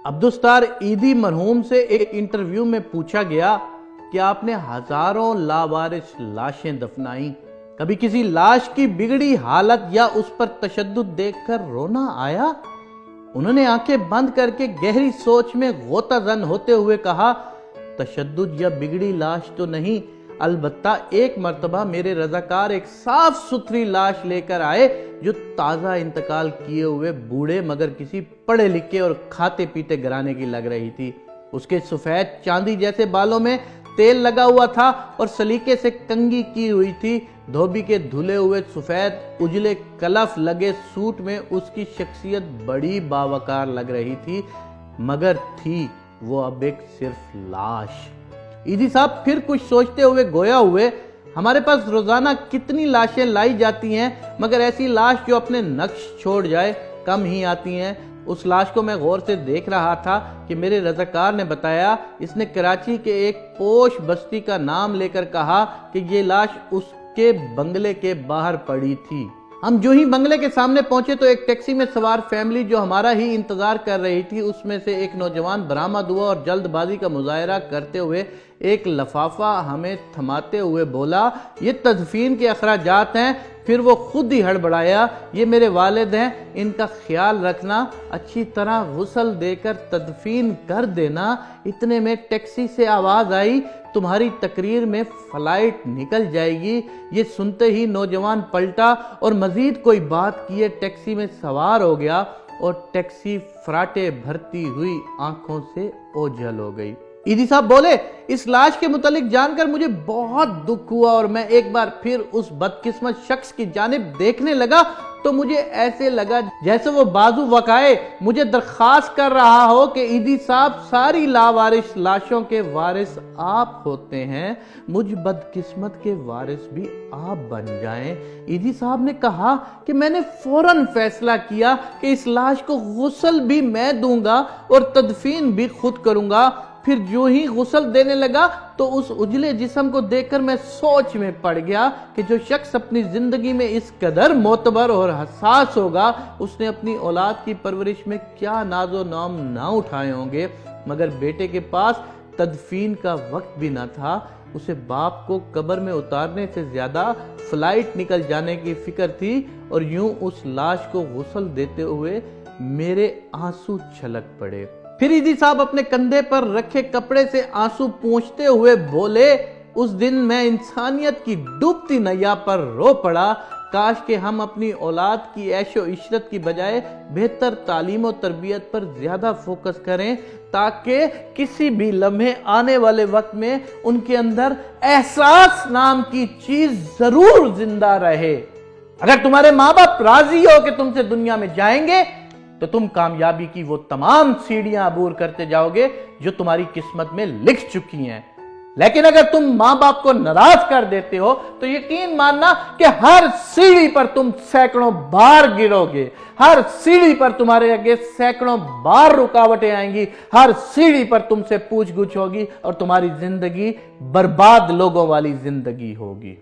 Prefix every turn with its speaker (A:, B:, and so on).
A: عبدالستار عیدی مرحوم سے ایک انٹرویو میں پوچھا گیا کہ آپ نے ہزاروں لاوارث لاشیں دفنائیں، کبھی کسی لاش کی بگڑی حالت یا اس پر تشدد دیکھ کر رونا آیا؟ انہوں نے آنکھیں بند کر کے گہری سوچ میں غوطہ زن ہوتے ہوئے کہا، تشدد یا بگڑی لاش تو نہیں، البتہ ایک مرتبہ میرے رضاکار ایک صاف ستھری لاش لے کر آئے جو تازہ انتقال کیے ہوئے بوڑھے مگر کسی پڑھے لکھے اور کھاتے پیتے گھرانے کی لگ رہی تھی۔ اس کے سفید چاندی جیسے بالوں میں تیل لگا ہوا تھا اور سلیقے سے کنگھی کی ہوئی تھی۔ دھوبی کے دھلے ہوئے سفید اجلے کلف لگے سوٹ میں اس کی شخصیت بڑی باوقار لگ رہی تھی، مگر تھی وہ اب ایک صرف لاش۔ عیدی صاحب پھر کچھ سوچتے ہوئے گویا ہوئے، ہمارے پاس روزانہ کتنی لاشیں لائی جاتی ہیں، مگر ایسی لاش جو اپنے نقش چھوڑ جائے کم ہی آتی ہیں۔ اس لاش کو میں غور سے دیکھ رہا تھا کہ میرے رضاکار نے بتایا اس نے کراچی کے ایک پوش بستی کا نام لے کر کہا کہ یہ لاش اس کے بنگلے کے باہر پڑی تھی۔ ہم جو ہی بنگلے کے سامنے پہنچے تو ایک ٹیکسی میں سوار فیملی جو ہمارا ہی انتظار کر رہی تھی، اس میں سے ایک نوجوان برآمد ہوا اور جلد بازی کا مظاہرہ کرتے ہوئے ایک لفافہ ہمیں تھماتے ہوئے بولا، یہ تدفین کے اخراجات ہیں۔ پھر وہ خود ہی ہڑبڑایا، یہ میرے والد ہیں، ان کا خیال رکھنا، اچھی طرح غسل دے کر تدفین کر دینا۔ اتنے میں ٹیکسی سے آواز آئی، تمہاری تقریر میں فلائٹ نکل جائے گی۔ یہ سنتے ہی نوجوان پلٹا اور مزید کوئی بات کیے ٹیکسی میں سوار ہو گیا اور ٹیکسی فراٹے بھرتی ہوئی آنکھوں سے اوجھل ہو گئی۔ عیدی صاحب بولے، اس لاش کے متعلق جان کر مجھے بہت دکھ ہوا اور میں ایک بار پھر اس بدقسمت شخص کی جانب دیکھنے لگا تو مجھے ایسے لگا جیسے وہ بازو وقائے مجھے درخواست کر رہا ہو کہ عیدی صاحب ساری لاوارث لاشوں کے وارث آپ ہوتے ہیں، مجھ بدقسمت کے وارث بھی آپ بن جائیں۔ عیدی صاحب نے کہا کہ میں نے فوراً فیصلہ کیا کہ اس لاش کو غسل بھی میں دوں گا اور تدفین بھی خود کروں گا۔ پھر جو ہی غسل دینے لگا تو اس اجلے جسم کو دیکھ کر میں سوچ میں پڑ گیا کہ جو شخص اپنی زندگی میں اس قدر معتبر اور حساس ہوگا، اس نے اپنی اولاد کی پرورش میں کیا ناز و نام نہ اٹھائے ہوں گے، مگر بیٹے کے پاس تدفین کا وقت بھی نہ تھا۔ اسے باپ کو قبر میں اتارنے سے زیادہ فلائٹ نکل جانے کی فکر تھی، اور یوں اس لاش کو غسل دیتے ہوئے میرے آنسو چھلک پڑے۔ پھر عیدی صاحب اپنے کندھے پر رکھے کپڑے سے آنسو پونچھتے ہوئے بولے، اس دن میں انسانیت کی ڈوبتی نیا پر رو پڑا۔ کاش کہ ہم اپنی اولاد کی عیش و عشرت کی بجائے بہتر تعلیم و تربیت پر زیادہ فوکس کریں، تاکہ کسی بھی لمحے آنے والے وقت میں ان کے اندر احساس نام کی چیز ضرور زندہ رہے۔ اگر تمہارے ماں باپ راضی ہو کہ تم سے دنیا میں جائیں گے تو تم کامیابی کی وہ تمام سیڑھیاں عبور کرتے جاؤ گے جو تمہاری قسمت میں لکھ چکی ہیں، لیکن اگر تم ماں باپ کو ناراض کر دیتے ہو تو یقین ماننا کہ ہر سیڑھی پر تم سینکڑوں بار گرو گے، ہر سیڑھی پر تمہارے آگے سینکڑوں بار رکاوٹیں آئیں گی، ہر سیڑھی پر تم سے پوچھ گچھ ہوگی اور تمہاری زندگی برباد لوگوں والی زندگی ہوگی۔